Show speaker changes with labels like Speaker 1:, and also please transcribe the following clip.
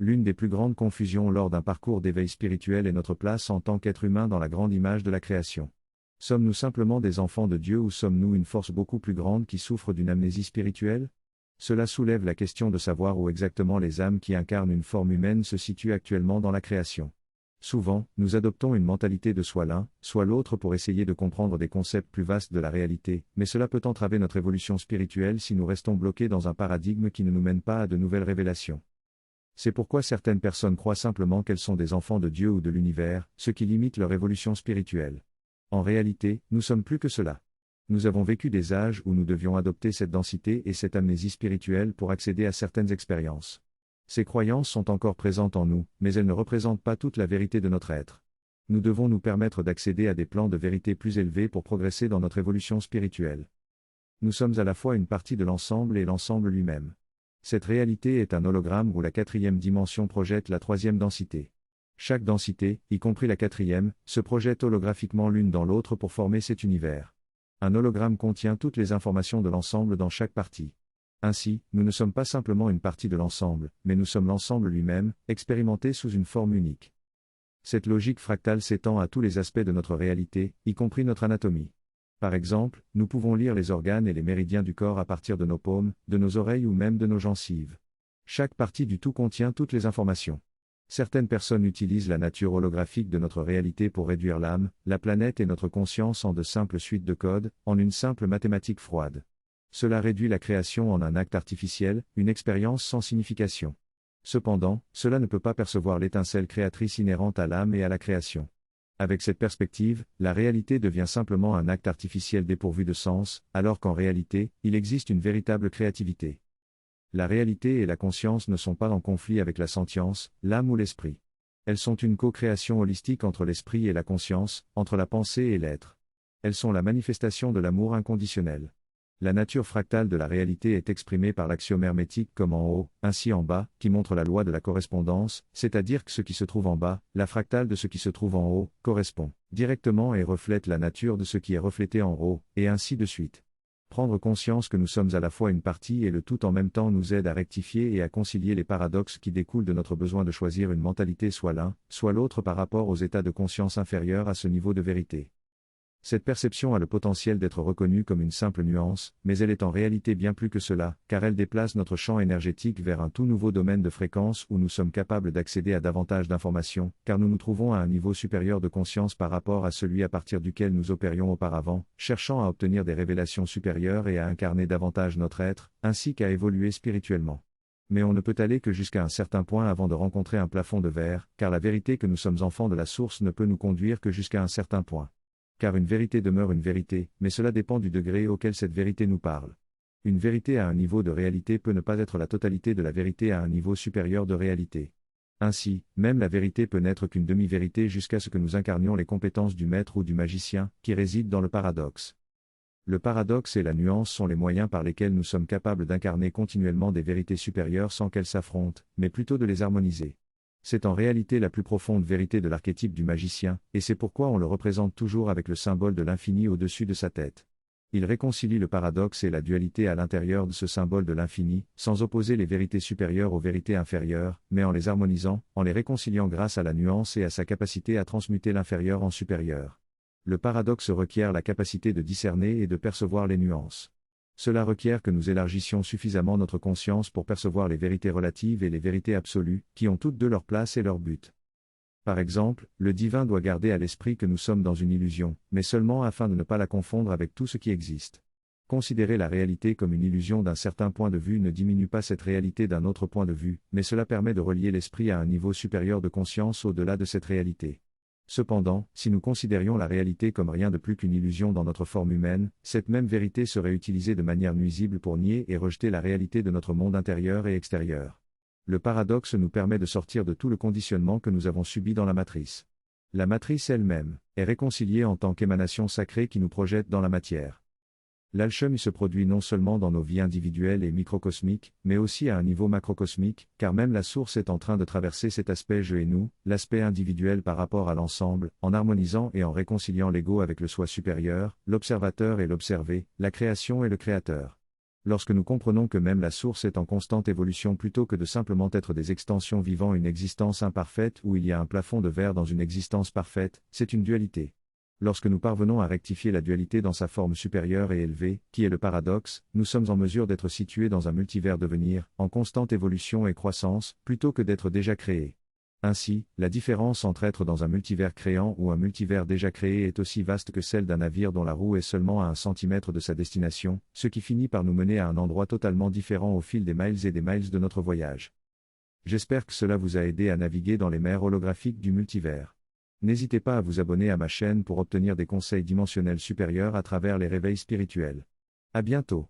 Speaker 1: L'une des plus grandes confusions lors d'un parcours d'éveil spirituel est notre place en tant qu'être humain dans la grande image de la création. Sommes-nous simplement des enfants de Dieu ou sommes-nous une force beaucoup plus grande qui souffre d'une amnésie spirituelle? Cela soulève la question de savoir où exactement les âmes qui incarnent une forme humaine se situent actuellement dans la création. Souvent, nous adoptons une mentalité de soit l'un, soit l'autre pour essayer de comprendre des concepts plus vastes de la réalité, mais cela peut entraver notre évolution spirituelle si nous restons bloqués dans un paradigme qui ne nous mène pas à de nouvelles révélations. C'est pourquoi certaines personnes croient simplement qu'elles sont des enfants de Dieu ou de l'univers, ce qui limite leur évolution spirituelle. En réalité, nous sommes plus que cela. Nous avons vécu des âges où nous devions adopter cette densité et cette amnésie spirituelle pour accéder à certaines expériences. Ces croyances sont encore présentes en nous, mais elles ne représentent pas toute la vérité de notre être. Nous devons nous permettre d'accéder à des plans de vérité plus élevés pour progresser dans notre évolution spirituelle. Nous sommes à la fois une partie de l'ensemble et l'ensemble lui-même. Cette réalité est un hologramme où la quatrième dimension projette la troisième densité. Chaque densité, y compris la quatrième, se projette holographiquement l'une dans l'autre pour former cet univers. Un hologramme contient toutes les informations de l'ensemble dans chaque partie. Ainsi, nous ne sommes pas simplement une partie de l'ensemble, mais nous sommes l'ensemble lui-même, expérimenté sous une forme unique. Cette logique fractale s'étend à tous les aspects de notre réalité, y compris notre anatomie. Par exemple, nous pouvons lire les organes et les méridiens du corps à partir de nos paumes, de nos oreilles ou même de nos gencives. Chaque partie du tout contient toutes les informations. Certaines personnes utilisent la nature holographique de notre réalité pour réduire l'âme, la planète et notre conscience en de simples suites de codes, en une simple mathématique froide. Cela réduit la création en un acte artificiel, une expérience sans signification. Cependant, cela ne peut pas percevoir l'étincelle créatrice inhérente à l'âme et à la création. Avec cette perspective, la réalité devient simplement un acte artificiel dépourvu de sens, alors qu'en réalité, il existe une véritable créativité. La réalité et la conscience ne sont pas en conflit avec la sentience, l'âme ou l'esprit. Elles sont une co-création holistique entre l'esprit et la conscience, entre la pensée et l'être. Elles sont la manifestation de l'amour inconditionnel. La nature fractale de la réalité est exprimée par l'axiome hermétique comme en haut, ainsi en bas, qui montre la loi de la correspondance, c'est-à-dire que ce qui se trouve en bas, la fractale de ce qui se trouve en haut, correspond directement et reflète la nature de ce qui est reflété en haut, et ainsi de suite. Prendre conscience que nous sommes à la fois une partie et le tout en même temps nous aide à rectifier et à concilier les paradoxes qui découlent de notre besoin de choisir une mentalité soit l'un, soit l'autre par rapport aux états de conscience inférieurs à ce niveau de vérité. Cette perception a le potentiel d'être reconnue comme une simple nuance, mais elle est en réalité bien plus que cela, car elle déplace notre champ énergétique vers un tout nouveau domaine de fréquence où nous sommes capables d'accéder à davantage d'informations, car nous nous trouvons à un niveau supérieur de conscience par rapport à celui à partir duquel nous opérions auparavant, cherchant à obtenir des révélations supérieures et à incarner davantage notre être, ainsi qu'à évoluer spirituellement. Mais on ne peut aller que jusqu'à un certain point avant de rencontrer un plafond de verre, car la vérité que nous sommes enfants de la source ne peut nous conduire que jusqu'à un certain point. Car une vérité demeure une vérité, mais cela dépend du degré auquel cette vérité nous parle. Une vérité à un niveau de réalité peut ne pas être la totalité de la vérité à un niveau supérieur de réalité. Ainsi, même la vérité peut n'être qu'une demi-vérité jusqu'à ce que nous incarnions les compétences du maître ou du magicien, qui résident dans le paradoxe. Le paradoxe et la nuance sont les moyens par lesquels nous sommes capables d'incarner continuellement des vérités supérieures sans qu'elles s'affrontent, mais plutôt de les harmoniser. C'est en réalité la plus profonde vérité de l'archétype du magicien, et c'est pourquoi on le représente toujours avec le symbole de l'infini au-dessus de sa tête. Il réconcilie le paradoxe et la dualité à l'intérieur de ce symbole de l'infini, sans opposer les vérités supérieures aux vérités inférieures, mais en les harmonisant, en les réconciliant grâce à la nuance et à sa capacité à transmuter l'inférieur en supérieur. Le paradoxe requiert la capacité de discerner et de percevoir les nuances. Cela requiert que nous élargissions suffisamment notre conscience pour percevoir les vérités relatives et les vérités absolues, qui ont toutes deux leur place et leur but. Par exemple, le divin doit garder à l'esprit que nous sommes dans une illusion, mais seulement afin de ne pas la confondre avec tout ce qui existe. Considérer la réalité comme une illusion d'un certain point de vue ne diminue pas cette réalité d'un autre point de vue, mais cela permet de relier l'esprit à un niveau supérieur de conscience au-delà de cette réalité. Cependant, si nous considérions la réalité comme rien de plus qu'une illusion dans notre forme humaine, cette même vérité serait utilisée de manière nuisible pour nier et rejeter la réalité de notre monde intérieur et extérieur. Le paradoxe nous permet de sortir de tout le conditionnement que nous avons subi dans la matrice. La matrice elle-même est réconciliée en tant qu'émanation sacrée qui nous projette dans la matière. L'alchimie se produit non seulement dans nos vies individuelles et microcosmiques, mais aussi à un niveau macrocosmique, car même la source est en train de traverser cet aspect je et nous, l'aspect individuel par rapport à l'ensemble, en harmonisant et en réconciliant l'ego avec le soi supérieur, l'observateur et l'observé, la création et le créateur. Lorsque nous comprenons que même la source est en constante évolution plutôt que de simplement être des extensions vivant une existence imparfaite où il y a un plafond de verre dans une existence parfaite, c'est une dualité. Lorsque nous parvenons à rectifier la dualité dans sa forme supérieure et élevée, qui est le paradoxe, nous sommes en mesure d'être situés dans un multivers devenir, en constante évolution et croissance, plutôt que d'être déjà créés. Ainsi, la différence entre être dans un multivers créant ou un multivers déjà créé est aussi vaste que celle d'un navire dont la roue est seulement à 1 cm de sa destination, ce qui finit par nous mener à un endroit totalement différent au fil des miles et des miles de notre voyage. J'espère que cela vous a aidé à naviguer dans les mers holographiques du multivers. N'hésitez pas à vous abonner à ma chaîne pour obtenir des conseils dimensionnels supérieurs à travers les réveils spirituels. À bientôt.